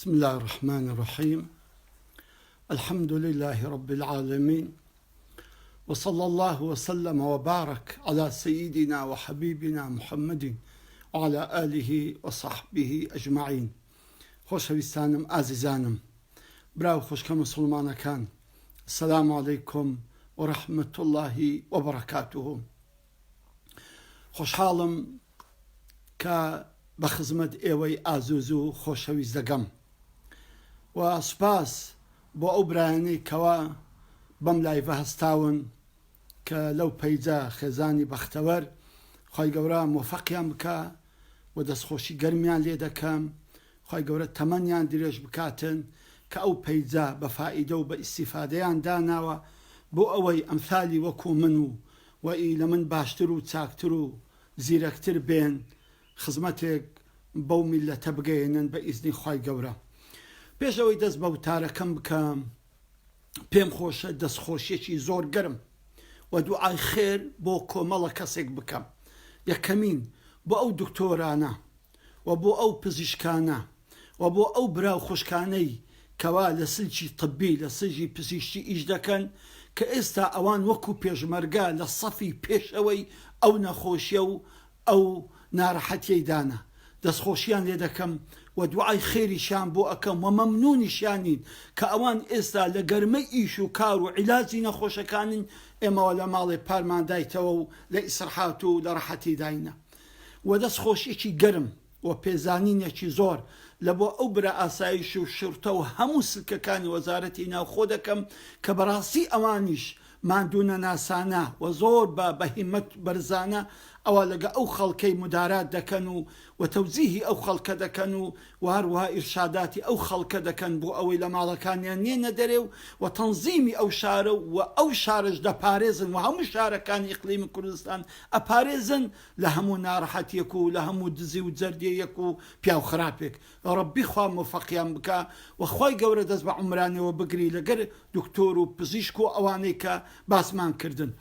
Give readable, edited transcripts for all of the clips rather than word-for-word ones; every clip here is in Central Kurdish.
بسم الله الرحمن الرحيم. الحمد لله رب العالمين، وصلى الله وسلم وبارك على سيدنا وحبيبنا محمد وعلى آله وصحبه أجمعين. خۆشەویستانم ئازیزانم، براو خۆشکە مسلمانەکان، السلام عليكم ورحمة الله وبركاته. خۆشحاڵم کە بە خزمەت ئێوەی ئازوز و خۆشەویست دەگەم و سوپاس بۆ ئەو برایانەی کەوا بەم لایڤە هەستاون کە لەو پەیجە خێزانی بەختەوەر، خی گەورە موفەقیان بکە و دەستخۆشی گەرمیان لێ دەکەم، خی گەورە تەمەنیان درێژ بکاتن کە ئەو پەیجە بە فائیدە و بە ئیسیفادەیان داناوە بۆ ئەوەی ئەمثالی وەکو من و وەئی لە من باشتر و چاکتر و زیرەکتر بێن، خزمەتێک بەو میلەتە بگەێنن بە ئیزنی خی گەورە. پێش ئەوەی دەست بە وتارەکەم بکەم، پێم خۆشە دەستخۆشیێکی زۆر گەرم و دوعای خێر بۆ کۆمەڵە کەسێک بکەم. یەکەمین بۆ ئەو دکتۆرانە و بۆ ئەو پزیشکانە و بۆ ئەو براو خوشکانەی کەوا لە سلکی طبی لە سژی پزیشکی ئیش دەکەن کە ئێستا ئەوان وەکو پێشمەرگە لە سەفی پێشەوەی ئەو نەخۆشیە و ئەو ناڕەحەتیەی دانە. دەستخۆشیان لێ دەکەم و دوعای خێریشان بۆ ئەەکەم و مەمنونیشانین کە ئەوان ئێستا لە گەرمەی ئیش و کار و عیلاجی نەخۆشەکانن، ئێمەوە لە ماڵێ پارماندایتەوە و لە ئیسرحات و لە ڕەحەتی داینە. و دەستخۆشیێکی گەرم و پێزانینێکی زۆر لە بۆ ئەو برا ئاسایش و شورتە و هەموو سلکەکانی وەزارەتی ناوخۆ دەکەم کە بەڕاستی ئەوانیش ماندوونە ناسانە و زۆر بە هیمەت بەرزانە ئەوە لەگە ئەو خەڵکەی مدارات دەکەن و تەوزیهی ئەو خەڵکە دەکەن و هەروەها ئیرشاداتی ئەو خەڵکە دەکەن بۆ ئەوەی لە ماڵەکانیان نێنە دەرێ و تەنزیمی ئەو شارە و ئەو شارش دەپارێزن و هەموو شارەکانی ئیقلیمی کوردستان ئەپارێزن لە هەموو ناڕەحەتیەک و لە هەموو دزی و جەردیەک و پیاو خراپێک. ڕەبی خوا موفەقیان بکە و خۆی گەورە دەست بە عومرانەوە بگری لەگەر دکتۆر و پزیشک و ئەوانەی کە باسمان کردن.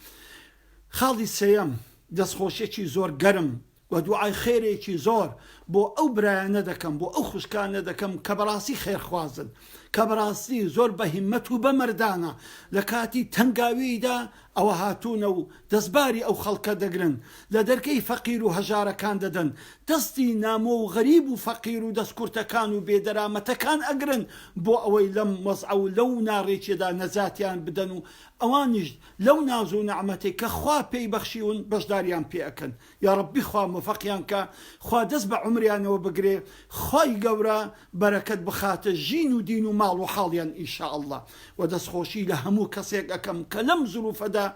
خاڵی سێیەم دەستخۆشیێکی زۆر گەرم و دوعای خێرێکی زۆر بۆ ئەو برایانە دەکەم، بۆ ئەو خوشکانە دەکەم کە بەڕاستی خێرخوازن، کە بەڕاستی زۆر بە هیمەت و بە مەردانە لە کاتی تەنگاویدا ئەوە هاتوونە و دەستباری ئەو خەڵکە دەگرن، لە دەرکەی فەقیر و هەژارەکان دەدەن، دەستی نامۆ و غەریب و فەقیر و دەستکورتەکان و بێدەرامەتەکان ئەگرن بۆ ئەوەی لەم وەزع و لەو ناڕێکێدا نەجاتیان بدەن و ئەوانیش لەو ناز و نەعمەتێک کە خوا پێی بەخشیون بەشداریان پێ ئەکەن. یا ڕەبی خوا موفەقیان کە، خوا دەست بە عومریانەوە بگرێ، خی گەورە بەرەکەت بخاتە ژین و دین و ماڵ و حاڵیان ئینشاءالله. و دەستخۆشی لە هەموو کەسێک ئەەکەم کە لەم زروفەدا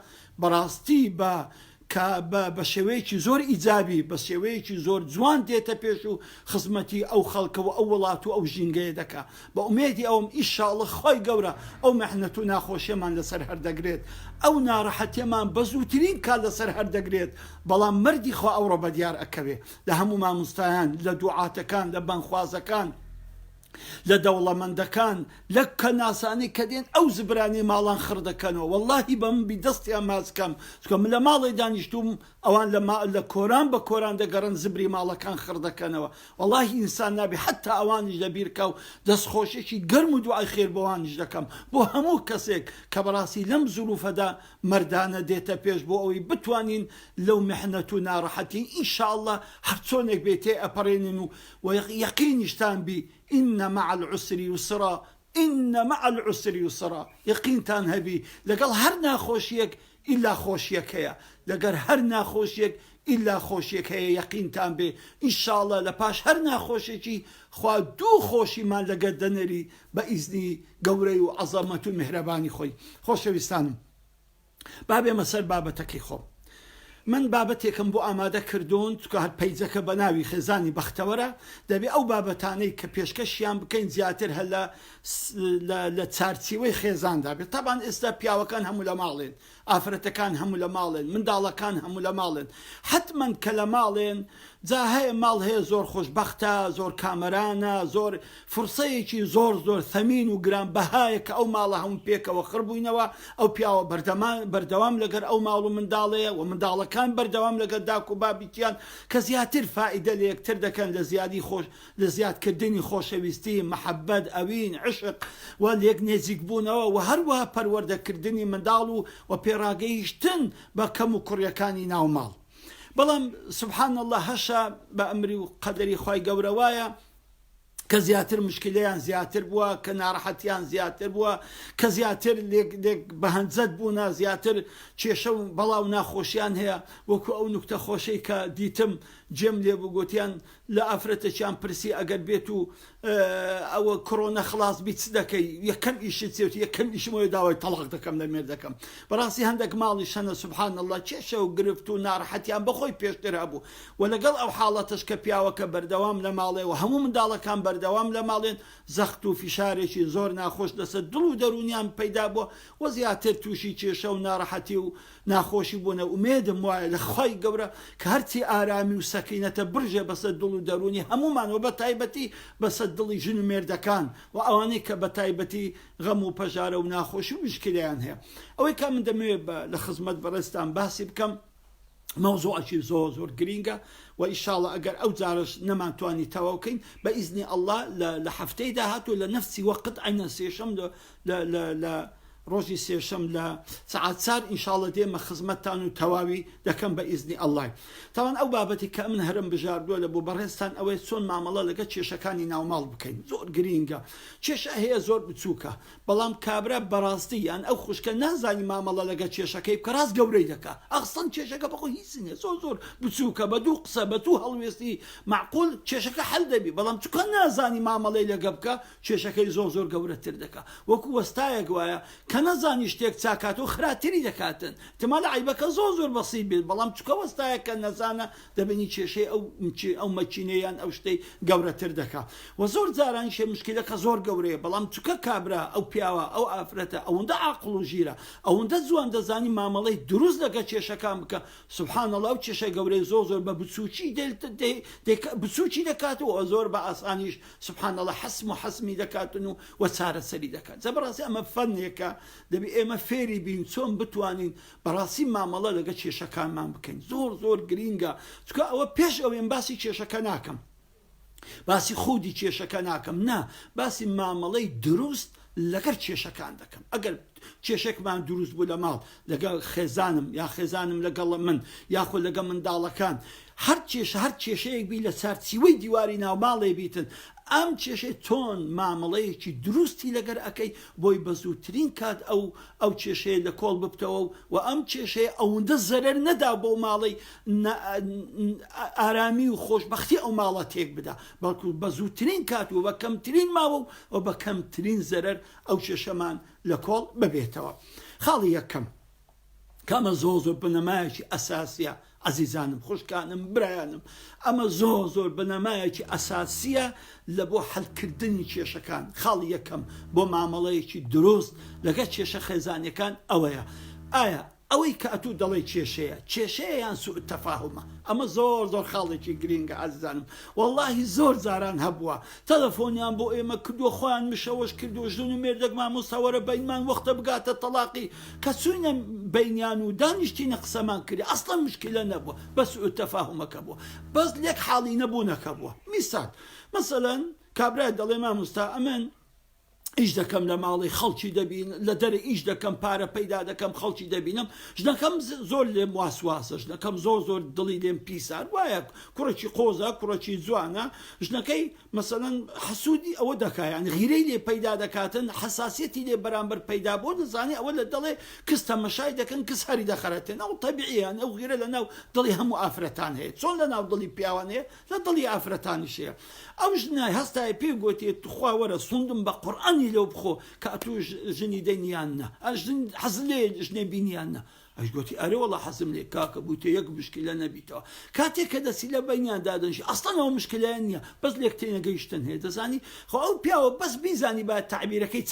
بەڕاستی بە شێوەیەکی زۆر ئیجابی، بە شێوەیەکی زۆر جوان دێتە پێش و خزمەتی ئەو خەڵکەوە ئەو وڵات و ئەو ژینگەیە دەکا. بە ئومێدی ئەوم ئینشاءالله خی گەورە ئەو مەحنەت و ناخۆشیەمان لەسەر هەردەگرێت، ئەو ناڕەحەتیەمان بە زووترین کات لەسەر هەردەگرێت، بەڵام مەردی خوا ئەوڕە بەدیار ئەکەوێ لە هەموو مامۆستایان، لە دوعاتەکان، لە بانخوازەکان، لە دەوڵەمەندەکان، لە کەناسانی کە دێن ئەو زبرانی ماڵان خڕ دەکەنەوە. وەڵاهی بە من بیدەستیان مازکەم، چکە من لە ماڵی دانیشتوم ئەوان لە کۆران بە کۆران دەگەڕن زبری ماڵەکان خڕ دەکەنەوە. وەڵاهی ئینسان نابێ حتا ئەوانیش لەبیرکە و دەستخۆشیێکی گەرم و دوعای خێر بۆوانیش دەکەم بۆ هەموو کەسێک کە بەڕاستی لەم زروفەدا مەردانە دێتە پێش بۆ ئەوەی بتوانین لەو میحنەت و ناڕەحەتی ئینشاءالله هەرچۆنێک بێتێ ئەپەڕێنین و یەقینیشتان بی إن مع العسر يسرا، إن مع العسر يسرا. يقينتان هبي لقال هر ناخوشيك إلا خوشيك هيا، لقال هر ناخوشيك إلا خوشيك هيا. يقينتان بي إن شاء الله لباش هر ناخوشيكي خوا دو خوشي ما لقد دنري بإذني قوري وعظمة مهرباني خوش ويستانم. بابي مسر بابتكي خو من بابەتێکم بۆ ئامادە کردوون چکە هەر پەیجەکە بە ناوی خێزانی بەختەوەرە، دەبێ ئەو بابەتانەی کە پێشکەشیان بکەین زیاتر هەر لە چارچیوەی خێزاندا بێت. تەبان ئێستا پیاوەکان هەموو لە ماڵێن، ئافرەتەکان هەموو لە ماڵێن، منداڵەکان هەموو لە ماڵێن، حتمەن کە لە ماڵێن جا هەیە ماڵ هەیە زۆر خۆشبەختە زۆر کامەرانە زۆر فرسەیەکی زۆر ثەمین و گرانبەهایە کە ئەو ماڵە هەموو پێکەوە خڕبووینەوە ئەو پیاوە بەردەوام لەگەر ئەو ماڵ و منداڵەیە و منداڵەکان بەردەوام لەگەر داک و بابیتیان کە زیاتر فائیدە لە یەکتر دەکەن لە زیادکردنی خۆشەویستی محەبەت ئەوین عشق و لێک نێزیک بوونەوە و هەروەها پەروەردەکردنی منداڵ و پێڕاگەیشتن بە کەم و کوڕیەکانی ناو ماڵ. بەڵام سبحان الله هەشە بە ئەمری و قەدەری خی گەورەوایە کە زیاتر مشکلیان زیاتر بووە کە ناڕەحەتیان زیاتر بووە کە زیاتر لێک بەهەنجەت بوونە زیاتر کێشە و بەڵاو ناخۆشیان هەیە وەکو ئەو نوکتە خۆشەی کە دیتم جێم لێ بگوتیان لە ئافرەتەکیان پرسی ئەگەر بێت و ئەوە کۆرۆنە خلاص بیت چ دەکەی یەکەم ئیشت چێت یەکەم ئیشمەوەی داوای تەلاق دەکەم لە مێردەکەم بەڕاستی هەندێک ماڵی شەنە سبحان الله کێشە و گرفت و ناڕەحەتیان بەخۆی پێشتر هەبوو و لەگەڵ ئەو حاڵەتەش کە پیاوەکە بەردەوام لە ماڵێ و هەموو منداڵەکان بەردەوام لە ماڵێن زەخت و فیشارێکی زۆر ناخۆش لەسەر دڵ و دەرونیان پەیدا بووە و زیاتر تووشی کێشە و ناڕەحەتی و ناخۆشی بوونە ئومێدم وایە لە خی گەورە کە هەرچی ئارامی و سەکینەتە برژێ بەسەر دڵ و دەرونی هەمومانەوە بە تایبەتی بەسەر دڵی ژن و مێردەکان و ئەوانەی کە بە تایبەتی غەم و پەژارە و ناخۆشی و مشکلیان هەیە ئەوەی کا من دەمەوێت لە خزمەت بەڕێستان باسی بکەم مەوزوعێکی زۆر گرینگە و ئیشاڵڵا ئەگەر ئەو جارش نەمانتوانی تەواو بکەین بە ئیزنی ئەڵڵا لە هەفتەی داهاتوو لە نەفسی وەقت عینە سێشەم لە ڕۆژی سێشەم لە سەعات 4 ئینشاڵڵا دێمە خزمەتتان و تەواوی دەکەم بە ئیزنی ئەڵڵای تاوان ئەو بابەتی کە من هەرم بژاردووە لە بۆ بەڕێستان ئەوەی چۆن مامەڵە لەگە کێشەکانی ناوماڵ بکەین زۆر گرینگە کێشە هەیە زۆر بچووکە بەڵام کابرا بەڕاستی یان ئەو خوشکە نازانی مامەڵە لەگە کێشەکەی بکە ڕاست گەورەی دەکا ئەخسەن کێشەکە بەخۆی هیچ نیە زۆر بچووکە بە دوو قسە بە دوو هەڵوێستی معقول کێشەکە حەل دەبی بەڵام چکە نازانی مامەڵەی لەگە بکە کێشەکەی زۆر گەورەتر دەکا وەکو وەستایەک وایە کە نەزانی شتێک چاکات و خراتری دەکاتن تمالە عیبەکە زۆر بەسیط بێت بەڵام چکە وەستایەکە نەزانە دەبینی کێشەی ئەو مەچینەیان ئەو شتەی گەورەتر دەکا و زۆر جاران شێ مشکلەکە زۆر گەورەیە بەڵام چکە کابرا ئەو پیاوە ئەو ئافرەتە ئەوەندە عاقڵ و ژیرە ئەوەندە جوان دەزانی مامەڵەی دروست لەگە کێشەکان بکە سبحان الله ئەو کێشە گەورەی زۆر بە بچوکی دەکاتەوە زۆر بە ئاسانیش سبحان الله حەسمی دەکاتن و چارەسەری دەکات زەبڕاستی ئەمە فەنێکە دەبی ئێمە فێری بین چۆن بتوانین بەڕاستی مامەڵە لەگە کێشەکانمان بکەین زۆر گرینگە چکە ئەوە پێش ئەوێن باسی کێشەکە ناکەم باسی خودی کێشەکە ناکەم نا باسی مامەڵەی دروست لەگەر کێشەکان دەکەم ئەگەر کێشێکمان دروست بوو لە ماڵ لەگەڵ خێزانم یا خێزانم لەگەڵ من یاخۆ لەگە منداڵەکان هەر کێشەیەک بی لە چارچیوەی دیواری ناوماڵێ بیتن ئەم کێشەی تۆن مامەڵەیەکی دروستی لەگەر ئەەکەی بۆی بەزووترین کات ئەو کێشەیە لە کۆڵ ببتەوە و ئەم کێشەیە ئەوەندە زەرەر نەدا بۆ ماڵی ئارامی و خۆشبەختی ئەو ماڵە تێک بدا بەڵکو بەزووترین کات و بە کەمترین ماوە و بە کەمترین زەرەر ئەو کێشەمان لە کۆڵ ببێتەوە خاڵی یەکەم کەمە زۆر بنەمایەکی ئەساسیە عزیزانم خوشکانم برایانم ئەمە زۆر بنەمایەکی ئەساسیە لە بۆ حەلکردنی کێشەکان خاڵی یەکەم بۆ مامەڵەیەکی دروست لەگە کێشە خێزانیەکان ئەوەیە ئایا ئەوەی کە ئەتوو دەڵێ کێشەیە یان سوء تەفاهمە ئەمە زۆر خاڵێکی گرینگە عزیزانم واللهی زۆر جاران هەبووە تەلەفۆنیان بۆ ئێمە کردووە خۆیان مشەوەش کردو ژن و مێردەکمان مستەوەرە بەینمان وەختە بگاتە تەلاقی کە چوینە بەینیان و دانیشتینە قسەمان کردی ئەسڵەن مشکلە نەبووە بە سوء تەفاهمەکە بووە بەس لێک حاڵی نەبوونەکە بووە میسال مەسەلەن کابرای دەڵێ مامۆستا ئەمن ئیش دەکەم لە ماڵی خەڵکی دەبین لە دەرە ئیش دەکەم پارە پەیدا دەکەم خەڵکی دەبینم ژنەکەم زۆر لێم واسواسە ژنەکەم زۆر دڵی لێم پیسار وایە کوڕێکی قۆزە کوڕێکی جوانە ژنەکەی مەسەلەن حەسوودی ئەوە دەکایان غیرەی لێ پەیدا دەکاتن حساسیەتی لێ بەرامبەر پەیدا بۆ دەزانێ ئەوە لە دڵێ کەس تەمەشای دەکەن کەس هەری دەخەرەتێن ئەو تەبیعیان ئەو غیرە لە ناو دڵی هەموو ئافرەتان هەیە چۆن لە ناو دڵی پیاوان هەیە لە دڵی ئافرەتانیش هەیە ئەو ژنای هەستای پێ گوتێت خوا وەرە سوندم بە قورئانی لەو بخۆ کە ئەتوو ژنی دەینیان نە حەز لێ ژنێ بینیان نە ئەش گوتی ئەرێ وەڵا حەزم لێ کاکە بوویتە یەک مشکلە نەبیتەوە کاتێک کە دەسی لە بەینیان دادەنشی ئەسڵەنەوە مشکلەیان نییە بەس لێک تێنەگەیشتن هەیە دەزانی خۆ ئەو پیاوە بەس بیزانی با تعبیرەکەی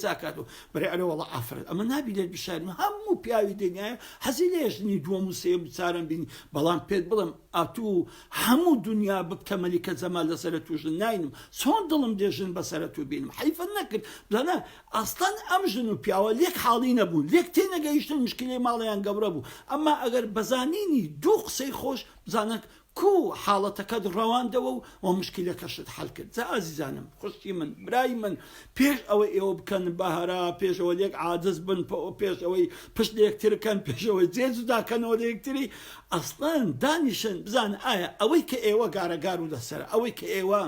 چاکاتەوە بەرێ ئەرێ وەڵا ئافرەت ئەمە نابی لێت بشارن هەموو پیاوی دنیاە حەزی لێ ژنی دووەم و سێم چارەم بینی بەڵام پێت بڵم ئاتوو هەموو دنیا ببکە مەلیکە جەمال لەسەر توژن ناینم چۆن دڵم دێژن بەسەر تو بینم حیفە نەکرد بڵانە ئەستان ئەم ژن و پیاوە لێک حاڵی نەبوون لێک تێ نەگەیشتن مشکلەی ماڵیان گەورە بوو ئەمما ئەگەر بەزانینی دوو قسەی خۆش بزانە کو حاڵەتەکەت ڕەواندەوە و مشکلەکەشت حەل کرد جا ئازیزانم خوشتی من برای من پێش ئەوەی ئێوە بکەن بەهەرا پێشەوە لێک عاجز بن پێش ئەوەی پشت لە یەکترکەن پێشەوەی جێ جوداکەنەوە لە یەکتری ئەسڵەن دانیشن بزانە ئایا ئەوەی کە ئێوە گارەگار و لەسەر ئەوەی کە ئێوە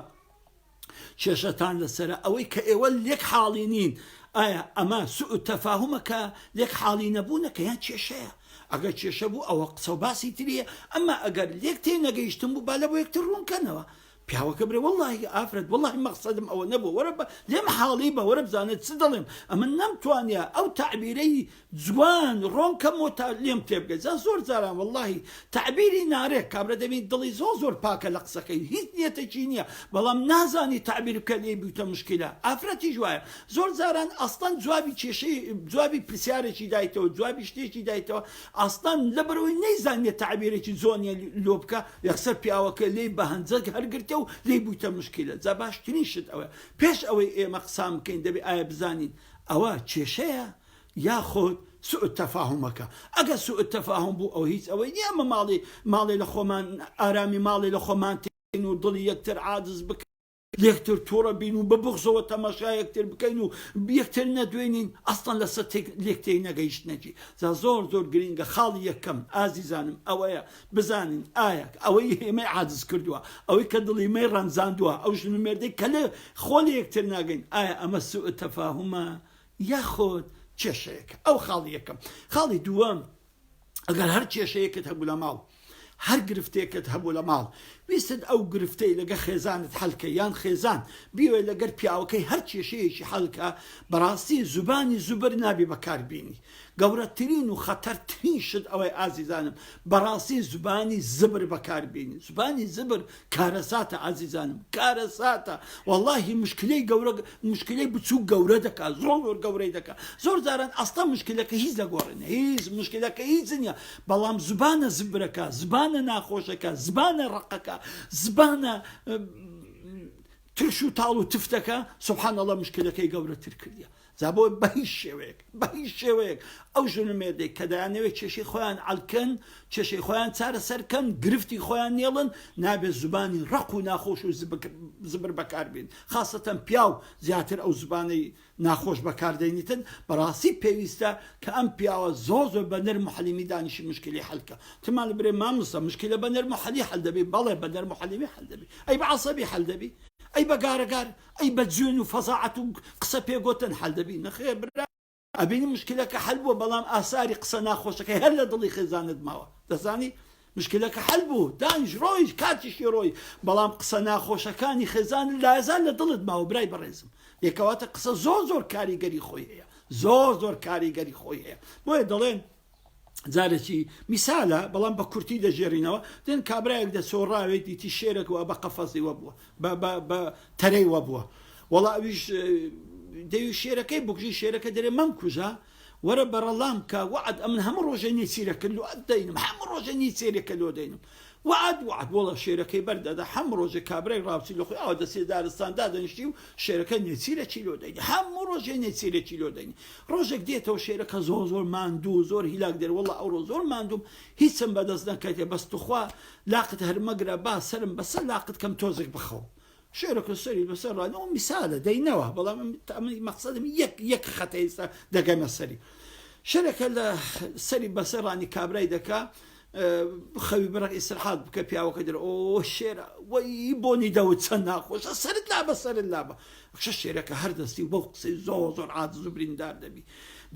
کێشەتان لەسرە ئەوەی کە ئێوە لێک حاڵی نین ئایا ئەمە سوء تەفاهومەکە لێک حاڵی نەبوونەکە یان کێشەیە ئەگەر کێشە بوو ئەوە قسە و باسی تریە ئەمما ئەگەر لێک تێ نەگەیشتم بوو با لە بۆ یەکتر ڕوونکەنەوە پیاوەکە برێ واللهی ئافرەت واللهی مەقسەدم ئەوە نەبوو وەرە لێم حاڵی بە وەرە بزانێت چ دەڵێم ئەمە نەمتوانە ئەو تعبیرەی جوان ڕۆنکەمەوە تا لێم تێ بگەیت زۆر جاران واللهی تعبیری نارێک کابرا دەبێت دڵی زۆر پاکە لە قسەکەی هیچ نیەتێکی نییە بەڵام نازانی تعبیر بکە لێ بیتە مشکلە ئافرەتی جوایە زۆر جاران ئەستان جوابی کێشەی جوابی پرسیارێکی دایتەوە جوابی شتێکی دایتەوە ئەستان لەبەرەوەی نەیزانێت تعبیرێکی زۆنیە لۆ بکە یەکسەر پیاوەکە لێی بە هەنجەک هەرگرتە و لێی بوویتە مشکلە جا باشترین شت ئەوە پێش ئەوەی ئێمە قسام بکەین دەبێ ئایا بزانین ئەوە کێشەیە یاخۆت سوء تەفاهومەکە ئەگە سوء تەفاهم بوو ئەو هیچ ئەوەی نییە ئەمە ماڵی لە خۆمان ئارامی ماڵی لە خۆمان تێن و دڵی یەکتر عاجز بکەین یەکتر تووڕە بین و ببغزەوە تەماشا یەکتر بکەین و یەکتر نەدوێنین ئەستان لەسەر لێکتێی نەگەیشتنەکی زۆر گرینگە خاڵی یەکەم ئازیزانم ئەوەیە بزانین ئایا ئەوەی هێمەی عاجز کردووە ئەوەی کە دڵی مەی ڕەنجاندووە ئەو ژن و مێردەی کە لێ خۆلی یەکتر ناگەین ئایا ئەمە سوء تەفاهومە یاخۆت کێشەیەکە ئەو خاڵی یەکەم خاڵی دووەم ئەگەر هەر کێشەیەکت هەبوو لە ماڵ هەر گرفتێکت هەبوو لە ماڵ ویستت ئەو گرفتەی لەگە خێزانت هەڵکە یان خێزان بیوێ لەگەر پیاوەکەی هەر کێشەیەکی هەڵکە بەڕاستی زوبانی زوبر نابی بەکاربینی گەورەترین و خەتەرترین شت ئەوەی ئازیزانم بەڕاستی زوبانی زبر بەکاربینی زوبانی زبر کارەساتە ئازیزانم کارەساتە واللهی مشکلەی بچوو گەورە دەکات زۆر گەورەی دەکات زۆر جاران ئەستا مشکلەکە هیچ لەگۆڕێنە هیچ مشکلەکە هیچ نییە بەڵام زبانە زبرەکە زبانە ناخۆشەکە زبانە ڕقەکە زبانە ترش و تاڵ و تفتەکە سبحان الله مشکلەکەی گەورەتر کردیە زابۆ بە هیچ شێوەیەک ئەو ژنمێردێک کە دەیانەوێت کێشەی خۆیان عەلکەن کێشەی خۆیان چارەسەرکەن گرفتی خۆیان نێڵن نابێت زبانی ڕق و ناخۆش و زبر بەکاربێن خاصەتەن پیاو زیاتر ئەو زبانەی ناخۆش بەکاردێنیتن بەڕاستی پێویستە کە ئەم پیاوە زۆر بە نەرم و حەلیمی دانیشی مشکلی حەلکە تمان لە برێ مامۆستا مشکلە بە نەرم و حەلی حەل دەبێت بەڵێ بە نەرم و حەلیمی حەل دەبێت ئەی بە عەسەبی حەل دەبێت ئەی بە گارەگار ئەی بە جوێن و فەزاعەت و قسە پێگوتن حەل دەبێت نەخێر برا ئەبینی مشکلەکە حەل بووە بەڵام ئاساری قسە ناخۆشەکەی هەر لە دڵی خێزانت ماوە دەزانی مشکلەکە حەل بوو دانیش ڕۆیش کاتیشی ڕۆی بەڵام قسە ناخۆشەکانی خێزان لازان لە دڵت ماوە برای بەڕێزم یەکەواتە قسە زۆر کاریگەری خۆی هەیە زۆر کاریگەری خۆی هەیە بۆیە دەڵێن جارێکی میسالە بەڵام بە کورتی دەژێڕینەوە دێن کابراایەک دەسۆڕاوێت دیتی شێرەکەوە بە قەفەزی وە بووە بە تەرەی وە بووە وەڵا ئەویش دەوی شێرەکەی بکوژی شێرەکە دەرێ مەم کوژە وەرە بەڕەڵام کە وعد ئەمن هەموو ڕۆژە نیچیرەکە لۆ دەینم هەموو ڕۆژە نیچێرێکە لۆ دەینم وعد وەڵە شێرەکەی بەردەدا هەموو ڕۆژە کابرای ڕاوچی لە خۆی ئەوە دەسێ دارستاندا دەنیشتی و شێرەکە نێچیرەکی لۆ دەینی هەموو ڕۆژێ نێچیرێکی لۆ دەینی ڕۆژێک دێتەوە شێرەکە زۆر ماندوو زۆر هیلاک دەر وەڵە ئەوڕۆ زۆر ماندوم هیچم بەدەست نەکەیتێ بەستوخوا لاقت هەرمەگرە با سرم بەسەر لاقت کەم تۆزێک بخەو شێرەکە سەری بەسەر ڕانەوە میسالە دەینەوە بەڵام مەقسەدم یەک خەتە ئێستا دەگەمە سەری شێرەکە لە سەری بەسەرانی کابرای دەکا خەوی بڕە ئیسراحات بکە پیاوەکە دەرێ ئۆ شێرە وەی بۆنی دەوت چەند ناخۆشە سەرت لابە کشە شێرەکە هەردەستی بۆ قسەی زۆر عاجز و بریندار دەبی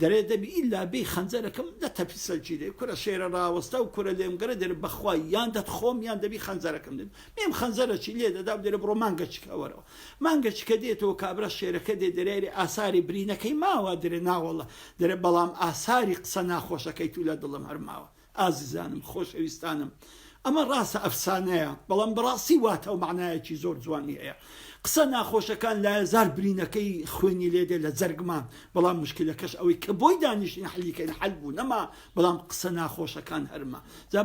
دەرێ دەبی ئیلا بێ خەنجەرەکەم دەتەپی سەلکی دێ کورە شێرە ڕاوەستا و کورە لێمگەرە دەرێ بەخوای یان دەتخۆم یان دەبی خەنجەرەکەم دێت مێم خەنجەرەکی لێ دەدا دەرێ بڕۆ مانگەچکە وەرەوە مانگەچکە دێتەوە کابرا شێرەکە دێ دەرێری ئاساری برینەکەی ماوە دەرێ ناوەڵە دەرێ بەڵام ئاساری قسە ناخۆشەکەی تو لە دڵم هەرماوە ئازیزانم خۆشەویستانم ئەمە ڕاستە ئەفسانەیە بەڵام بەڕاستی واتە و معنایەکی زۆر جوانی هەیە قسە ناخۆشەکان لە زار برینەکەی خوێنی لێدێ لە جەرگمان بەڵام مشکلەکەش ئەوەی کە بۆی دانیشتین حەلیکەین حەل بوو نەما بەڵام قسە ناخۆشەکان هەرمە جا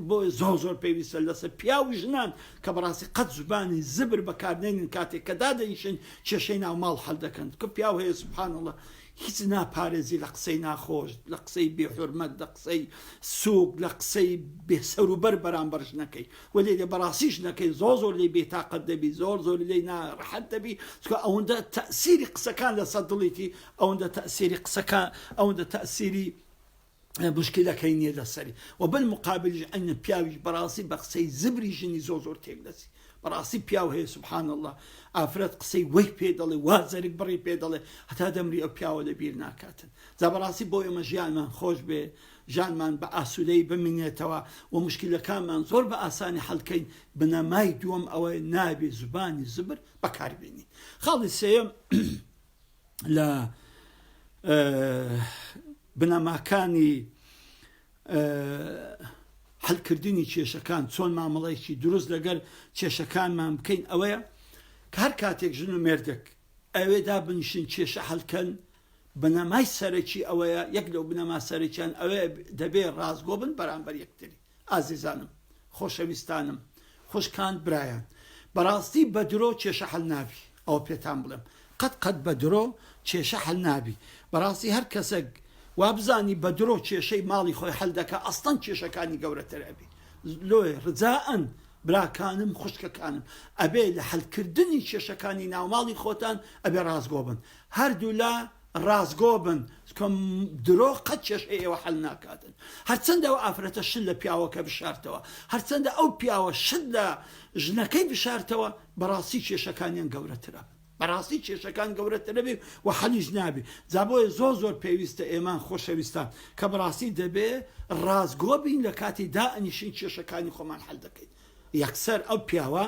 بۆی زۆر پێویستە لەسەر پیا و ژنان کە بەڕاستی قەت زبانی زبر بەکاردێنن کاتێک کە دادەنیشن کێشەی ناو ماڵ هەڵ دەکەن کە پیا هەیە سوبحان الله هیچ ناپارێزی لە قسەی ناخۆش لە قسەی بێحورمەت لە قسەی سووک لە قسەی بێسەروبەر بەرامبەر ژنەکەی وەلێ لێ بەڕاستی ژنەکەی زۆر لێ بێتاقەت دەبی زۆر لێ ناڕەحەت دەبی چکە ئەوەندە تەئسیری قسەکان لەسەر دڵیتی ئەوەندە تەئسیری قسەکان ئەوەندە تەئسیری مشکلەکەی نییە لەسەری و بالمقابلیش ئەنە پیاویش بەڕاستی بە قسەی زبری ژنی زۆر تێک دەچی بەڕاستی پیاو هەیە سوبحان الله ئافرەت قسەی وەی پێ دەڵێ وازەرێک بڕی پێ دەڵێ هەتا دەمری ئەو پیاوە لەبیر ناکاتن جا بەڕاستی بۆ ئێمە ژیانمان خۆش بێ ژیانمان بە ئاسوودەی بمینێتەوە و مشکلەکانمان زۆر بە ئاسانی هەڵکەین بنەمای دووەم ئەوەی نابێ زبانی زبر بەکاربێنین خاڵی سێیەم لە بنەماکانی هەڵکردنی کێشەکان چۆن مامەڵەیەکی دروست لەگەر کێشەکانمان بکەین ئەوەیە کە هەر کاتێک ژن و مێردێک ئەوێدا بنیشن کێشە هەڵکەن بنەمای سەرەکی ئەوەیە یەک لەو بنەما سەرەکیان ئەوەیە دەبێ ڕازگۆ بن بەرامبەر یەکتری ئازیزانم خۆشەویستانم خوشکان برایان بەڕاستی بە درۆ کێشە هەڵ نابی ئەوە پێتان بڵێم قەت بە درۆ کێشە هەڵ نابی بەڕاستی هەر کەسێک وابزانی بە درۆ کێشەی ماڵی خۆی هەل دەکە ئەستەن کێشەکانی گەورەتر ئەبی لۆی ڕجاءن براکانم خوشکەکانم ئەبێ لە هەلکردنی کێشەکانی ناوماڵی خۆتان ئەبێ ڕازگۆ بن هەردوو لا ڕازگۆ بن کەم درۆ قەت کێشەی ئێوە هەل ناکاتن هەرچەندە ئەو ئافرەتە شت لە پیاوەکە بشارتەوە هەرچەندە ئەو پیاوە شت لە ژنەکەی بشارتەوە بەڕاستی کێشەکانیان گەورەترە بەڕاستی کێشەکان گەورەترە بێ و حەلیش نابێ جا بۆیە زۆر پێویستە ئێمان خۆشەویستان کە بەڕاستی دەبێ ڕازگۆ بین لە کاتی دائنیشین کێشەکانی خۆمان هەل دەکەین یەکسەر ئەو پیاوە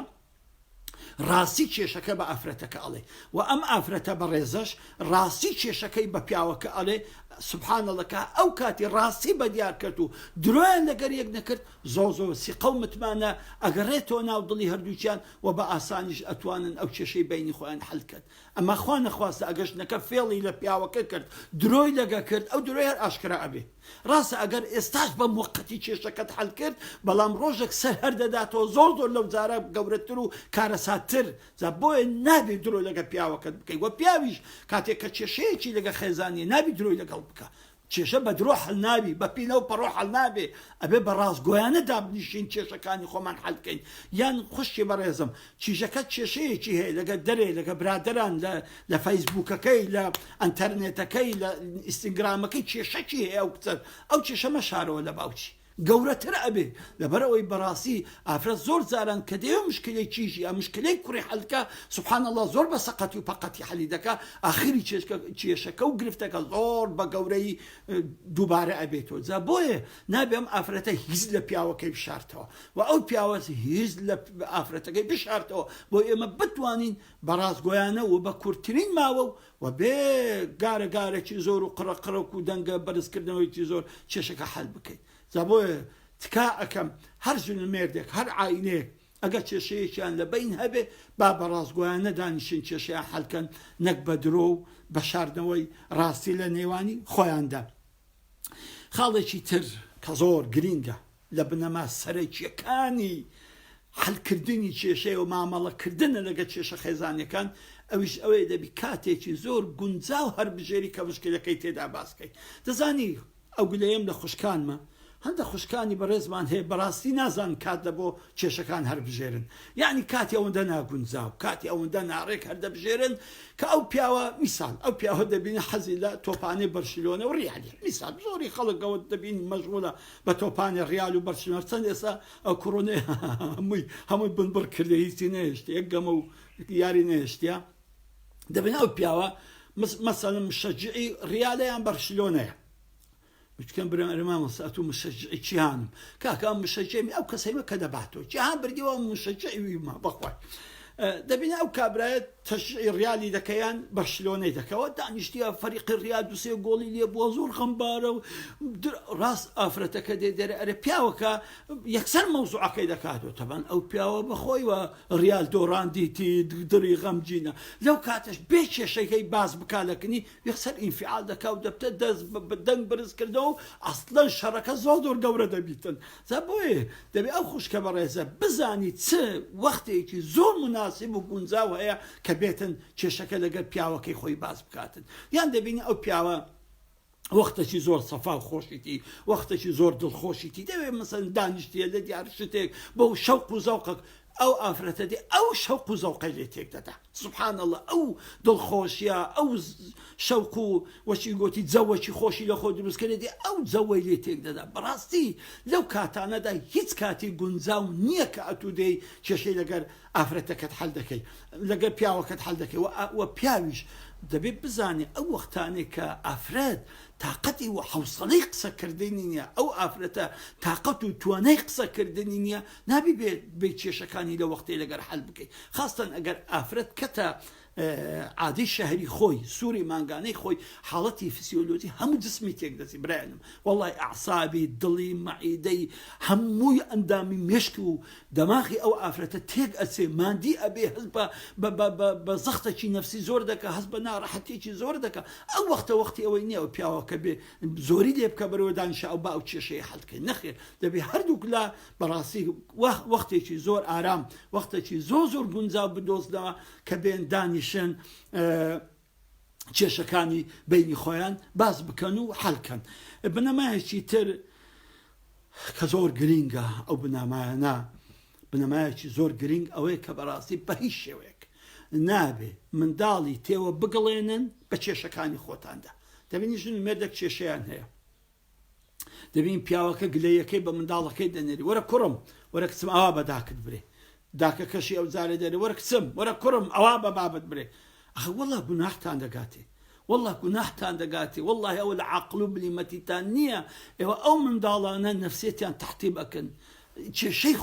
ڕاستی کێشەکە بە ئافرەتەکە ئەڵێ و ئەم ئافرەتە بە ڕێزەش ڕاستی کێشەکەی بە پیاوەکە ئەڵێ سبحان الله کە ئەو کاتی ڕاستی بە دیار کرد و درۆیان لەگەر یەک نەکرد زۆر سیقە و متمانە ئەگەڕێتەوە ناو دڵی هەردووچیان و بە ئاسانیش ئەتوانن ئەو کێشەی بینی خۆیان هەل کرد ئەمە خوا نەخواستە ئەگەشتنەکە فێڵی لە پیاوەکە کرد درۆی لەگە کرد ئەو درۆی هەر ئاشکرا ئەبێ ڕاستە ئەگەر ئێستاش بە موقەتی کێشەکەت هەل کرد بەڵام ڕۆژێک سەر هەردەداتەوە زۆر لەو جارە گەورەتر و کارەساتر جا بۆیە نابێ درۆی لەگە پیاوەکەت بکەیت وە پیاویش کاتێک کە کێشەیەکی لەگە خێزانیە نابی درۆی لەگەڵ بکە کێشە بە درۆ هەل نابی بە پینە و پەڕۆ هەل نابێ ئەبێ بە ڕاستگۆیانە دابنیشین کێشەکانی خۆمان هەلکەین یان خوشکی بەڕێزم کیژەکە کێشەیەکی هەیە لەگە دەرێ لەگە برادران لە فەیسبووکەکەی لە ئەنتەرنێتەکەی لە ئینستاگرامەکەی کێشەکی هەیە ئەو کێشە مەشارەوە لە باوچی گەورەتر ئەبێ لەبەرەوەی بەڕاستی ئافرەت زۆر جاران کە دێ مشکلەی کیژی یا مشکلەی کوڕی هەلکە سوبحان الله زۆر بە سەقەتی و پەقەتی حەلی دەکا ئاخری کێشەکە و گرفتەکە زۆر بە گەورەی دووبارە ئەبێتەوە جا بۆیە نابێ ئەم ئافرەتە هیچ لە پیاوەکەی بشارتەوە و ئەو پیاوە هیچ لە ئافرەتەکەی بشارتەوە بۆ ئێمە بتوانین بە ڕاستگۆیانە و بە کورتترین ماوە و بێ گارێکی زۆر و قڕەقڕک و دەنگە بەرزکردنەوەیکی زۆر کێشەکە هەل بکەیت جا بۆیە تکا ئەەکەم هەر ژن مێردێک هەر عینێک ئەگە کێشەیەکیان لە بین هەبێ با بە ڕاستگۆیانە دانیشن کێشەیان هەلکەن نەک بە درۆ و بە شاردنەوەی ڕاستی لە نێوانی خۆیاندا خاڵێکی تر کە زۆر گرینگە لە بنەما سەرەکیەکانی هەلکردنی کێشەی و مامەڵەکردنە لەگە کێشە خێزانەکان ئەویش ئەوەیە دەبی کاتێکی زۆر گونجاو هەر بژێری کە مشکلەکەی تێدا باسکەی دەزانی ئەو گلەیەم لە خوشکانمە هەندە خوشکانی بەڕێزمان هەیە بەڕاستی نازان کات دە بۆ کێشەکان هەر بژێرن یعنی کاتی ئەوەندە ناگونجاو کاتی ئەوەندە ناڕێک هەر دەبژێرن کە ئەو پیاوە میسال ئەو پیاوە دەبینە حەزی لە تۆپانەی بەرشلۆنە و ڕیالی میسال زۆری خەڵکەوە دەبین مەشغوڵە بە تۆپانی ڕیال و بەرشلۆنە چەند ئێستا ئەو کوڕۆنەی هەمووی بنبڕ کردە هیچی نەهێشتە یەک گەمە و یاری نەهێشتە دەبێن ئەو پیاوە مەسەڵەن مشەجعی ڕیالەیان بەرشلۆنەیە بچکەم برەمە سەعەت و مشەجعی جیهانم کاکە ئەم مشەجعی ئەو کەسەیمە کە دەباتەوە جیهان بردیەوە مشەجعی ویمە بەخوای دەبینە ئەو کابرایەت تەشعی ڕیالی دەکەیان بەرشلۆنەی دەکەوە دانیشتیە فەریقی ڕیال دوسێ گۆڵی لێ بووە زۆر غەمبارە و ڕاست ئافرەتەکە دێ دەرە ئەرە پیاوەکە یەکسەر مەوزوعەکەی دەکاتەوە تەبەن ئەو پیاوە بەخۆیوە ڕیال دۆڕاندیتی دڵی غەمگینە لەو کاتەش بێ کێشەکەی باز بکالەکنی یەکسەر ئینفعال دەکا و دەبتە دەست دەنگ بەرز کردەوە و ئەسڵەن شەڕەکە زۆر گەورە دەبیتن زە بۆیە دەبێ ئەو خوشکە بەڕێزە بزانی چ وەختێکی زۆر مناسب و گونجاو هەیە کە بێتن کێشەکە لەگەر پیاوەکەی خۆی باز بکاتن یان دەبینی ئەو پیاوە وەختێکی زۆر سەفا و خۆشیتی وەختێکی زۆر دڵخۆشیتی دەوێت مەسەن دانیشتیە لە دیار شتێک بۆ شەوق و زەوقەک ئەو ئافرەتە دێ ئەو شەوق و زەوقەی لێ تێک دەدا سوبحان الله ئەو دڵخۆشیە ئەو شەوق و وەچی گوتی جەوەکی خۆشی لە خۆ دروستکردێ دێ ئەو جەوەی لێ تێک دەدا بەڕاستی لەو کاتانەدا هیچ کاتی گونجاو نییە کە ئەتو دەی کێشەی لەگەر ئافرەتەکەت حەل دەکەی لەگەر پیاوەکەت حەل دەکەی و پیاویش دەبێت بزانێ ئەو وەختانێک کە ئافرەت تااقەتی و حوسڵەی قسەکردنی نییە ئەو ئافرەتە تااقەت و توانای قسەکردنی نییە نابی بێ کێشەکانی لە وەختی لەگەر حەل بکەیت خاستن ئەگەر ئافرەت کەتە عادی شەهری خۆی سووری مانگانەی خۆی حاڵەتی فسیۆلۆجی هەموو جسمی تێک دەچی برایانم وەڵی ئەعسابی دڵی مەعیدەی هەمووی ئەندامی مێشک و دەماغی ئەو ئافرەتە تێک ئەچێ مادی ئەبێ هەست بە زەختێکی نەفسی زۆر دەکە هەست بە ناڕەحەتێکی زۆر دەکە ئەو وەختی ئەوەی نییە ئەو پیاوەکە بێ زۆری لێ بکە بەرەوە دانیشە ئەو با ئەو کێشەیە حەڵکەی نەخێر دەبێ هەردووک لە بەڕاستی وەختێکی زۆر ئارام وەختێکی زۆر گونجاو بدۆزنەوە کە بێن دانیش کێشەکانی بینی خۆیان باز بکەن و حەڵکەن بنەمایەکی تر کە زۆر گرینگە ئەو بنەمایانە بنەمایەکی زۆر گرنگ ئەوەیە کە بەڕاستی بە هیچ شێوەیەک نابێ منداڵی تێوە بگڵێنن بە کێشەکانی خۆتاندا دەبینی ژن مێردێک کێشەیان هەیە دەبین پیاوەکە گلەیەکەی بە منداڵەکەی دەنێری وەرە کوڕم وەرە کچم ئاوا بەداکت برێ داکە کەشی ئەو جارێ دەرێ وەرە کچم وەرە کوڕم ئەوا بە بابت برێ ئەخە وەڵا گوناحتان دەگاتێ والله گوناحتان دەگاتێ والله ئەوە لە عەقڵ و بلیمەتیتان نییە ئێوە ئەو منداڵانە نەفسیەتیان تەحتیب ئەکەن کێشەی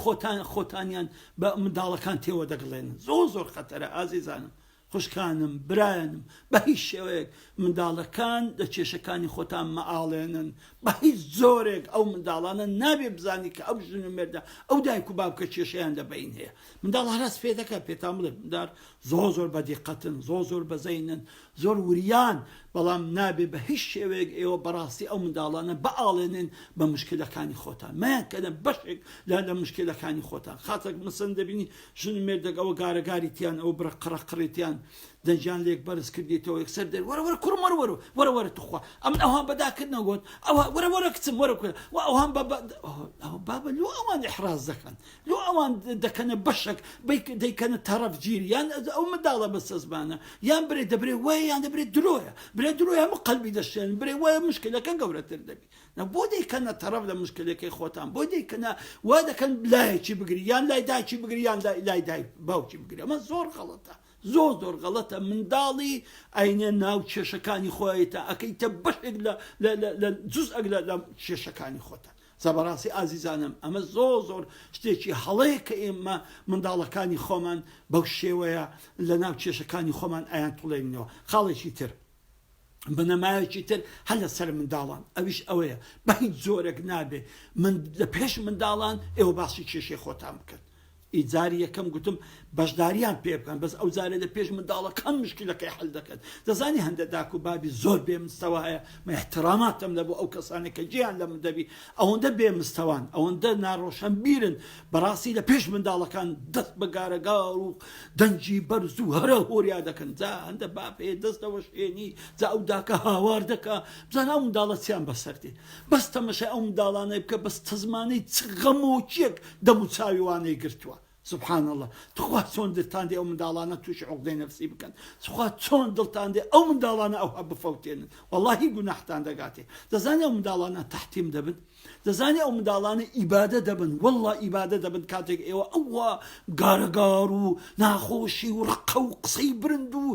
خۆتانیان بە منداڵەکان تێوە دەگڵێنن زۆر خەتەرە ئازیزانم خوشکانم برایانم بە هیچ شێوەیەک منداڵەکان لە کێشەکانی خۆتان مەئاڵێنن بە هیچ زۆرێک ئەو منداڵانە نابێ بزانی کە ئەو ژن و مێردە ئەو دایک و بابکە کێشەیان لەبەین هەیە منداڵ هەراس پێ دەکات پێتان بڵێ منداڵ زۆر بەدیقەتن زۆر بەزەینن زۆر وریان بەڵام نابێ بە هیچ شێوەیەک ئێوە بەڕاستی ئەو منداڵانە بەئاڵێنن بە مشکلەکانی خۆتان مایانکەدە بەشێک لە مشکلەکانی خۆتان خاتێک مەسەن دەبینی ژن مێردەک ئەوە گارەگاریتیان ئەو قڕەقڕێتیان دەنجیان لێک بەرز کردێتەوە یەکسەر دەر وەرە کوڕم وەرە توخوا ئەم ئەوان بەداکردنەوە گوت ئەوە وەرە کچم وەرە ئەوان بابە لۆ ئەوان ئیحراز دەکەن لۆ ئەوان دەکەنە بەشێک دەیکەنە تەرەف گیری یان ئەو منداڵە بەستە زمانە یان برێ دەبرێ وایە یان دەبرێت درۆیە برێ درۆیە هەموو قەلبی دەشێن برێ وایە مشکلەکە گەورەتر دەبی بۆ دەیکەنە تەرەف لە مشکلەکەی خۆتان بۆ دەیکەنە وا دەکەن لایەکی بگری یان لای دایکی بگری یان لای دای باوکی بگری ئەمە زۆر غەڵەتە زۆر غەڵەتە منداڵی ئەینە ناو کێشەکانی خۆیتە ئەکەیتە بەشێک لە جوزئێک لە کێشەکانی خۆتە زەبەڕاستی ئازیزانم ئەمە زۆر شتێکی هەڵەیە کە ئێمە منداڵەکانی خۆمان بەو شێوەیە لە ناو کێشەکانی خۆمان ئایان توڵێنەوە خاڵێکی تر بنەمایەکی تر هەل لە سەر منداڵان ئەویش ئەوەیە بە هیچ زۆرێک نابێ لە پێش منداڵان ئێوە باسی کێشەی خۆتان بکەن ئیجاری یەکەم گوتم بەشداریان پێ بکەن بەس ئەو جارێ لە پێش منداڵەکان مشکلەکەی حەل دەکەن دەزانی هەندە داک و بابی زۆر بێ مستەوا هەیە من احتراماتم لە بۆ ئەو کەسانێک کە گیان لە من دەبی ئەوەندە بێ مستەوان ئەوەندە ناڕۆشن بیرن بەڕاستی لە پێش منداڵەکان دەست بە گارەگار و دەنجی بەرز و هەرە هۆریا دەکەن جا هەندە باپێ دەستەوە شوێنی جا ئەو داکە هاوار دەکە بزانە ئەو منداڵە چیان بەسەردێ بەس تەمەشای ئەو منداڵانەی بکە بەس تەزمانەی چ غەمۆکیەک دەم و چاویوانەی گرتووە سبحان الله تخوا چۆن دڵتان دێ ئەو منداڵانە تووشی عقدەی نەفسی بکەن تخوا چۆن دڵتان دێ ئەو منداڵانە ئەوها بفەوتێنن واللهی گوناحتان دەگاتێ دەزانێ ئەو منداڵانە تەحتیم دەبن دەزانێ ئەو منداڵانە ئیبادە دەبن والله ئیبادە دەبن کاتێک ئێوە ئەوە گارەگار و ناخۆشی و ڕقە و قسەی برند و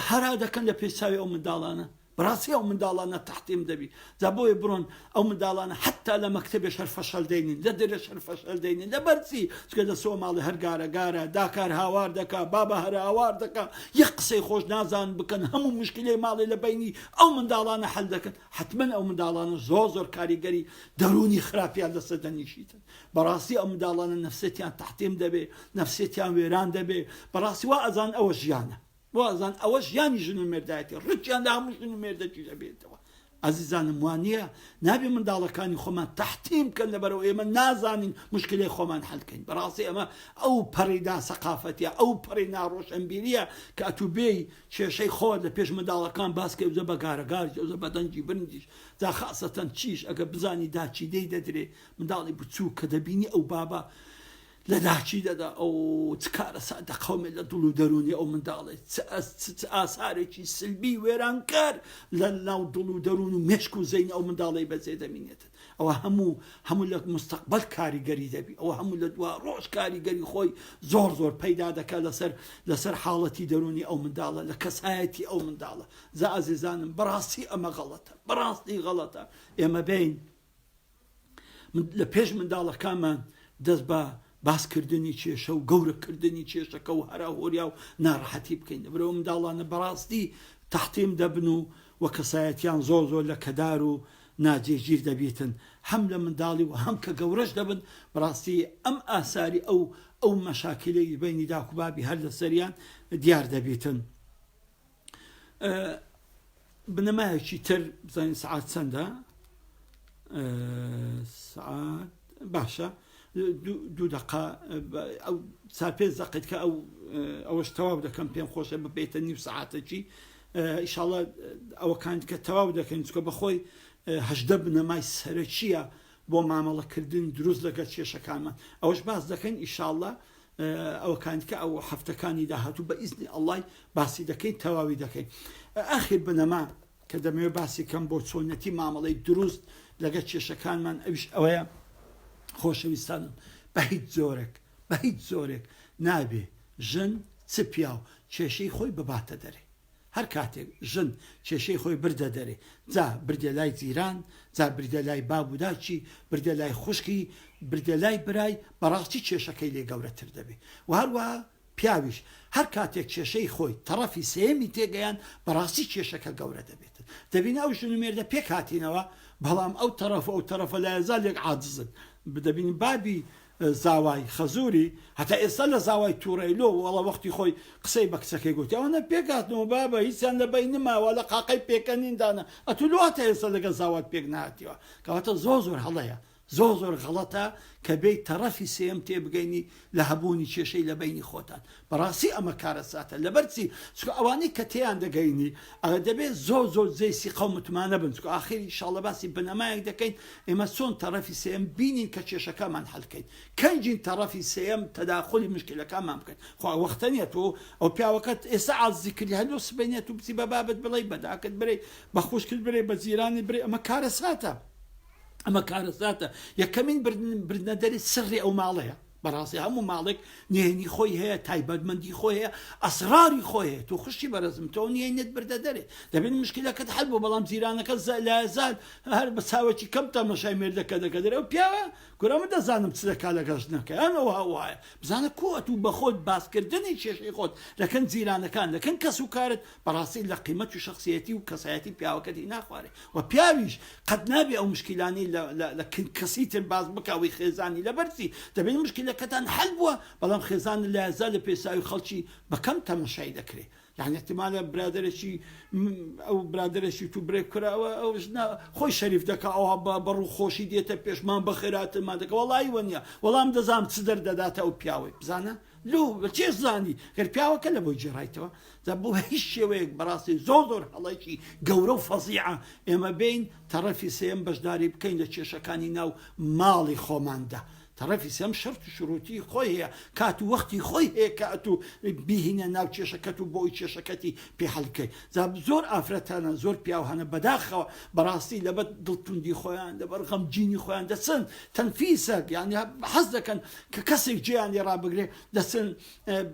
هەرا دەکەن لە پێچاوی ئەو منداڵانە بەڕاستی ئەو منداڵانە تەحتیم دەبی جا بۆیە بڕۆن ئەو منداڵانە حتا لە مەکتەبێش هەر فەشەل دێنین لە دەرێش هەر فەشەل دێنین لەبەرچی چکە دەسۆ ماڵی هەر گارە داکار هاوار دەکا بابە هەر هاوار دەکا یەک قسەی خۆش نازان بکەن هەموو مشکلەی ماڵی لە بینی ئەو منداڵانە حەل دەکەن حتمەن ئەو منداڵانە زۆر کاریگەری دەرونی خراپیان لەسەر دەنیشیتن بەڕاستی ئەو منداڵانە نەفسێتیان تەحتیم دەبێ نەفسێتیان وێران دەبێ بەڕاستی وا ئەزان ئەوە ژیانە وازان ئەوە ژیانی ژن و مێردایەتی ڕچیان لە هەموو ژن و مێردەکی دەبێتەوە عەزیزانم وانە نابێ منداڵەکانی خۆمان تەحتیم بکەن لەبەرەوە ئێمە نازانین مشکلەی خۆمان حەلکەین بەڕاستی ئەمە ئەو پەڕیدا سەقافەتیە ئەو پەڕی ناڕۆشنبیریە کە ئەتوو بێی کێشەی خۆت لە پێش منداڵەکان باسکە ئەوزە بە گارەگار ئەوزە بە دەنجی برنجیش جا خاسەتەن چیش ئەگە بزانی داچی دەی دەدرێ منداڵی بچوو کە دەبینی ئەو بابە لە داچی دەدا ئەو چکارە سادە قەومێ لە دڵ و دەرونی ئەو منداڵێت ئاسارێکی سلبی وێرانکار لە ناو دڵ و دەرون و مێشک و زەینی ئەو منداڵی بەجێ دەمینێتن ئەوە هەموو لە مستەقبەل کاریگەری دەبی ئەوە هەموو لە دوا ڕۆژ کاریگەری خۆی زۆر پەیدا دەکات لەسەر حاڵەتی دەرونی ئەو منداڵە لە کەسایەتی ئەو منداڵە زە عەزیزانم بەڕاستی ئەمە غەڵەتە بەڕاستی غەڵەتە ئێمە بین لە پێش منداڵەکانمان دەست بە باسکردنی کێشە و گەورەکردنی کێشەکە و هەراهۆریا و ناڕەحەتی بکەین برەوە منداڵانە بەڕاستی تەحتیم دەبن و کەسایەتیان زۆر لە کەدار و ناجێگیر دەبێتن هەم لە منداڵی و هەم کە گەورەش دەبن بەڕاستی ئەم ئاساری ئەو مەشاکلەی بینی داکوبابی هەر لە سەریان دیار دەبێتن بنەمایەکی تر بزانین سعات چەندە سعات باشە دوو دقا ئەو ساپێ زەقیت کە ئەوەش تەواو دەکەم پێم خۆشە ببێتە نیو سعاتێکی ئیشاڵە ئەوەکان کە تەواو دەکەین چکە بەخۆی هەژدە بنەمای سەرەکیە بۆ مامەڵەکردن دروست لەگەڵ کێشەکانمان ئەوەش باس دەکەین ئیشاڵە ئەوەکان کە ئەو هەفتەکانی داهاتوو بە ئیزنی ئەڵڵای باسی دەکەین تەواوی دەکەین ئاخر بنەما کە دەمەوێت باسی کەم بۆ چۆنەتی مامەڵەی دروست لەگەڵ کێشەکانمان ئەویش ئەوەیە خۆشەویستانم بە هیچ زۆرێک نابێ ژن چ پیا و کێشەی خۆی بباتە دەرێ هەر کاتێک ژن کێشەی خۆی بردە دەرێ جا بردە لای جیران جا بردە لای بابوداچی بردە لای خوشکی بردە لای برای بەڕاستی کێشەکەی لێ گەورەتر دەبێ و هەروە پیاویش هەر کاتێک کێشەی خۆی تەڕەفی سێمی تێگەیان بەڕاستی کێشەکە گەورە دەبێت دەبینە ئەو ژن و مێردە پێک هاتینەوە بەڵام ئەو تەرەفە لە ئێزالێک عاجزن بدەبین بابی زاوای خەزوری هەتا ئێستا لە زاوای تووڕەیلۆ وەڵە وەختی خۆی قسەی بە کچەکەی گوتی ئەوەنە پێکاتنەوە بابە هیچیان لە بەی نماوە لە قاقەی پێکەنیندانە ئەتولواتە ئێستا لەگە زاوات پێک نهاتیوە کەواتە زۆر هەڵەیە زۆر غەڵەتە کە بێی تەڕەفی سێم تێبگەینی لە هەبوونی کێشەی لە بینی خۆتان بەڕاستی ئەمە کارە ساتە لەبەرچی چکە ئەوانەی کە تێیان دەگەینی ئەگە دەبێت زۆر زەیسی قەومتمانە بن چکە ئاخری شاڵە باسی بنەمایەک دەکەین ئێمە چۆن تەڕەفی سێم بینین کە کێشەکەمان هەڵکەین کەنجین تەڕەفی سێم تەداخلی مشکلەکانمان بکەین خوا وەختەنیەت و ئەو پیاوەکەت ئێستا عەزی کردی هەلو سبەینێت و بچی بە بابت بڵێ بەداکت برێ بە خوشکت برێ بە جیرانی برێ ئەمە کارە ساتە ئەمە کارە ساتە یەکەمین بردنە دەری سڕی ئەو ماڵەیە بەڕاستی هەموو ماڵێک نهێنی خۆی هەیە تایبەتمەندی خۆی هەیە ئەسراری خۆی هەیە تۆ خوشتی بەرەزم تۆ نهێنێت بردە دەرێ دەبێت مشکلەکەت حەل بۆ بەڵام جیرانەکە لازال هەر بە چاوەکی کەم تەماشای مێردەکە دەکە دەرێ و پیاوە گورەمە دەزانم چ دەکا لە گەشتنەکە ئەمەوە هەوایە بزانە کۆت و بە خۆت باسکردنی کێشەی خۆت لەکەن جیرانەکان لەکەن کەس و کارت بەڕاستی لە قیمەت و شخصیەتی و کەسایەتی پیاوەکەتی ناخوارێ و پیاویش قەت نابێ ئەو مشکلانی لە کەسی تر باز بکەوی خێزانی لەبەرچی دەبێت مشکلەکەتان حەل بووە بەڵام خێزان لە ئازا لە پێساوی خەڵکی بەکەم تەماشای دەکرێت يعني احتمال برادرشي او برادرشي تو بريك كراوه او خوي شريف دكا او برو خوشي ديته بيش ما بخيرات ما دكا والله ونيا والله ام دزام تصدر داتا او بياوي بزانا لو چه زاني غير بياوه كله بو جرايتو زبو هيش ويك براسي زور الله شي غورو فظيعه اما بين طرفي سيم باش داري بكين لتشكاني ناو مالي خوماندا تەڕەفی سێم شەرت و شروعی خۆی هەیە کات و وەختی خۆی هەیە کات و بیهینە ناو کێشەکەت و بۆی کێشەکەتی پێحەڵکەی زۆر ئافرەتانە زۆر پیاوهانە بەداخەوە بەڕاستی لەبەر دڵتوندی خۆیان لەبەر غەمجینی خۆیان دەچن تەنفیسە یعنی حەز دەکەن کە کەسێک جێیان لێ ڕابگرێ دەچن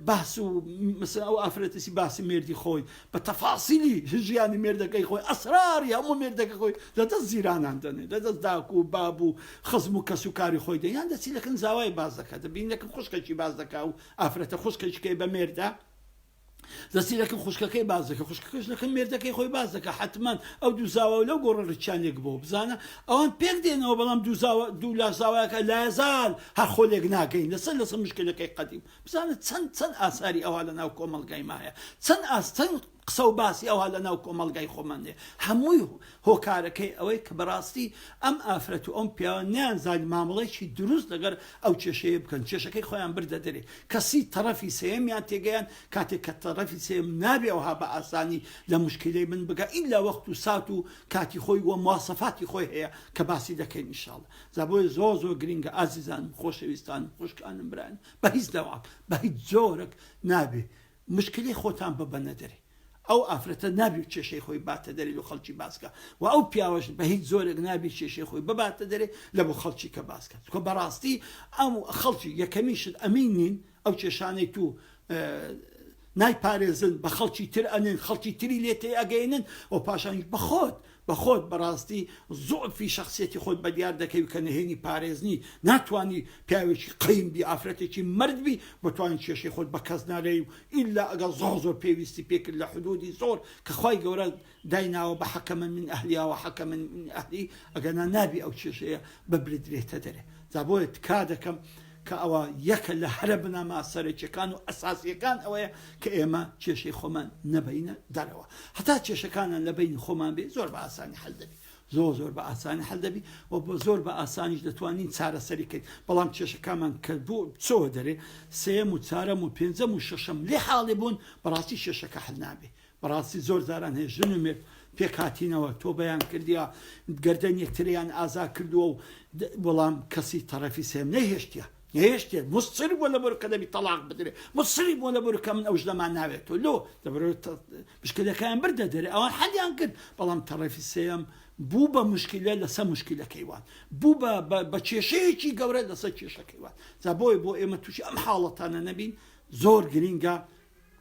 باس و مثلا ئەو ئافرەتەسی باسی مێردی خۆی بە تەفاسیلی ژیانی مێردەکەی خۆی ئەسراری هەموو مێردەکە خۆی لەدەست زیرانان دەنێ لەدەست داکو و باب و خزم و کەس و کاری خۆی دەیان دەچی لەکن زاوای باز دەکات دەبین لەکن خوشکێکی باز دەکا و ئافرەتە خوشکێکی بە مێردا دەستی لەکەم خوشکەکەی باز دەکە خوشکەکەش لەکەم مێردەکەی خۆی باز دەکە حتمما ئەو دوو زاوە لەو گۆڕە ڕچیانێک بۆ بزانە ئەوان پێک دێنەوە بەڵام دوو لا زاوایەکە لایەزال هەر خۆلێک ناگەین لەسەر مشکلەکەی قەدیم بزانە چەند ئاساری ئەوها لە ناو کۆمەڵگای مایە چەند قسە و باسی ئەوها لە ناو کۆمەڵگای خۆماندێ هەمووی هۆکارەکەی ئەوەی کە بەڕاستی ئەم ئافرەت و ئەم پیاوە نیانزانی مامەڵەیەکی دروست لەگەر ئەو کێشەیە بکەن کێشەکەی خۆیان بردە دەرێ کەسی تەرەفی سێمیان تێگەیان کاتێک کە تەرەفی سێم نابێ ئەوها بە ئاسانی لە مشکلەی من بگە ئیلا وەخت و سات و کاتی خۆی وە مواسەفاتی خۆی هەیە کە باسی دەکەین ئینشاڵڵا زابۆی زۆر گرنگە ئازیزان خۆشەویستان خوشکانم برایان بە هیچ دەوام بە هیچ جۆرێک نابێ مشکلەی خۆتان ببەنە دەرێ ئەو ئافرەتە نابی کێشەی خۆی باتە دەرێ لە خەڵکی باسکە و ئەو پیاوەش بە هیچ زۆرێک نابی کێشەی خۆی بباتە دەرێ لە بۆ خەڵکی کە باسکە کە بەڕاستی ئەم خەڵکی یەکەمیشت ئەمینین ئەو کێشانەی تو نایپارێزن بە خەڵکی تر ئەنن خەڵکی تری لێ تێ ئەگەینن و پاشانی بەخۆت بەڕاستی زۆفی شخصیەتی خۆت بە دیار دەکەی کە نهێنی پارێزنی ناتوانانی پیاوێکی قیم بی ئافرەتێکی مردبی بتوانین کێشەی خۆت بە کەس نارێ و ئیلا ئەگە زۆر پێویستی پێکرد لە حدودی زۆر کە خوای گەورە دایناوە بە حەکەمە من ئەهلیاوە حەکەمە من ئەهلی ئەگەنا نابی ئەو کێشەیە ببردرێتە دەرێ زابۆیە تکا دەکەم کە ئەوە یەکە لە هەرە بنامە سەرەکیەکان و ئەساسیەکان ئەوەیە کە ئێمە کێشەی خۆمان نەبینە دەرەوە هەتا کێشەکانان لە بین خۆمان بێ زۆر بە ئاسانی حەل دەبی زۆر بە ئاسانی حەل دەبی و بۆ زۆر بە ئاسانیش دەتوانین چارەسەریکەین بەڵام کێشەکانمان کە بۆ چۆ دەرێ سێم و چارەم و پێنجەم و شەشەم لێ حاڵێ بوون بەڕاستی کێشەکە حەل نابێ بەڕاستی زۆر زاران هەیە ژن و مێرد پێکهاتینەوە تۆ بەیان کردیا گەردەن یەکتریان ئازا کردووە و بەڵام کەسی تەرەفی سێم نەهێشتە هێشتێ مصر بۆ لە بەر کە دەبی تەلاق بدرێ مصری بۆ لە بەر کە من ئەوش لەمان ناوێتەوە لۆ مشکلەکەیان بردە دەرێ ئەوان حەلیان کرد بەڵام تەرەفی سێم بوو بە مشکلە لەسەر مشکلەکەی وان بوو بە کێشەیەکی گەورە لەسەر کێشەکەی وان زابۆی بۆ ئێمە تووشی ئەم حاڵەتانە نەبین زۆر گرینگە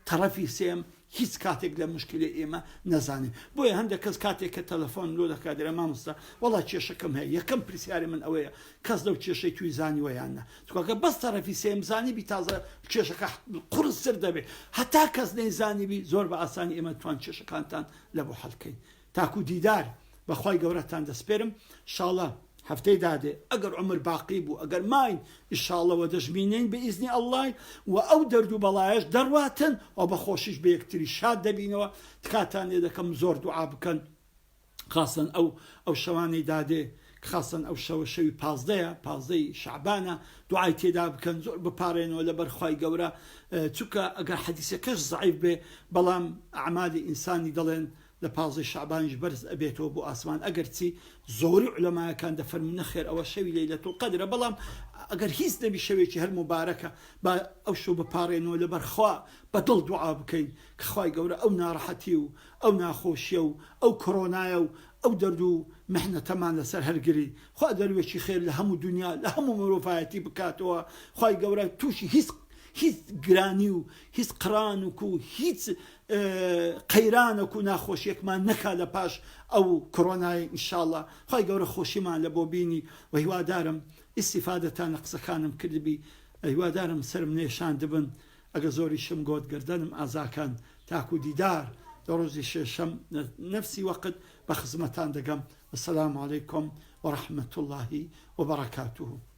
تەرەفی سێم هیچ کاتێک لە مشکلی ئێمە نەزانین بۆیە هەندێک کەس کاتێک کە تەلەفۆن لۆ دەکات دەرە مامۆستا وەڵا کێشەکەم هەیە یەکەم پرسیاری من ئەوەیە کەس لەو کێشەی توی زانی وەیانە چکۆکە بەس تەرەفی سێم زانی بی تازە کێشەکە قورس سر دەبێت هەتا کەس نەیزانی بی زۆر بە ئاسانی ئێمە توان کێشەکانتان لە بۆ حەڵکەین تاکو دیدار بەخوای گەورەتان دەسپێرم شاڵە هەفتەی دادێ ئەگەر عمر باقی بوو ئەگەر ماین ئیشاڵەوە دەژبینین بە ئیزنی ئەڵڵای و ئەو دەرد و بەڵایەش دەڕواتن و بە خۆشیش بە یەکتری شاد دەبینەوە تکاتان لێ دەکەم زۆر دوعا بکەن خاصن ئەو شەوانەی دادێ خاصن ئەو شەوی پازدەی شعبانە دوعای تێدا بکەن زۆر بپارێنەوە لە بەرخوای گەورە چونکە ئەگەر حەدیسەکەش زەعیف بێ بەڵام ئەعمالی ئینسانی دەڵێن لە پازدەی شعبانیش بەرز ئەبێتەوە بۆ ئاسمان ئەگەر چی زۆری علەمایەکان دەفەرمون نەخێر ئەوە شەوی لەیلەتوڵ قەدرە بەڵام ئەگەر هیچ نەبی شەوێکی هەر مبارەکە با ئەو شەو بپارێنەوە لەبەرخوا بەدڵ دوعا بکەین کە خوای گەورە ئەو ناڕەحەتی و ئەو ناخۆشیە و ئەو کۆرۆنایە و ئەو دەرد و مەحنەتەمان لەسەر هەرگری خوا دەروێکی خێر لە هەموو دنیا لە هەموو مرۆڤایەتی بکاتەوە خوای گەورە تووشی هیچ گرانی و هیچ قرانک و هیچ قەیرانێک و ناخۆشیەکمان نەکا لە پاش ئەو کۆرۆنای ئینشاڵڵا خوای گەورە خۆشیمان لە بۆ بینی و هیوادارم ئیستیفادەتان لە قسەکانم کردبی هیوادارم سرم نێشان دبن ئەگە زۆری شم گۆت گردنم ئازاکان تاکو دیدار لە ڕۆژی شێشەم نەفسی وەقت بە خزمەتان دەگەم. السلام عەلەیکم وەڕەحمەتوڵڵاهی وبەڕەکاتوه.